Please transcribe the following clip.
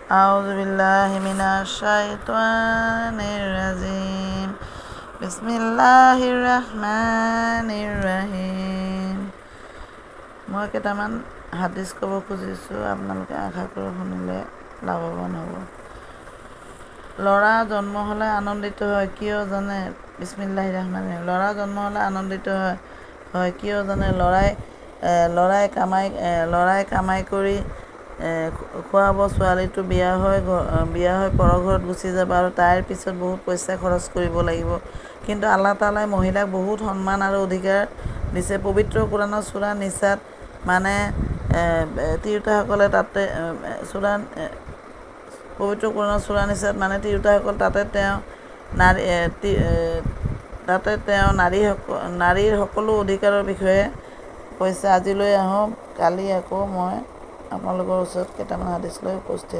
أعوذ بالله من الشيطان الرجيم بسم الله الرحمن الرحيم। মই কেইটামান হাদিছ ক'ব খুজিছোঁ, আপোনালোকে আশা কৰোঁ শুনিলে লাভৱান হ'ব। ল'ৰা জন্ম হ'লে আনন্দিত হয় কিয় জানে? বিস্মিল্লাহিৰ ৰহমানিৰ ৰহিম। ল'ৰা জন্ম হ'লে আনন্দিত হয় কিয় জানে? ল'ৰাই কামাই কৰি খুৱাব, ছোৱালীটো বিয়া হৈ পৰৰ ঘৰত গুচি যাব আৰু তাইৰ পিছত বহুত পইচা খৰচ কৰিব লাগিব। কিন্তু আল্লাহ তাআলাই মহিলাক বহুত সন্মান আৰু অধিকাৰ দিছে। পবিত্ৰ কোৰাণৰ সূৰা নিসাত মানে তিৰোতাসকলে পবিত্ৰ কোৰাণৰ সূৰা নিসাত মানে তিৰোতাসকল তাতে তেওঁ নাৰীৰ সকলো অধিকাৰৰ বিষয়ে কৈছে। আজিলৈ আহোঁ, কালি আকৌ মই আপোনালোকৰ ওচৰত কেইটামান হাদিছ লৈ উপস্থিত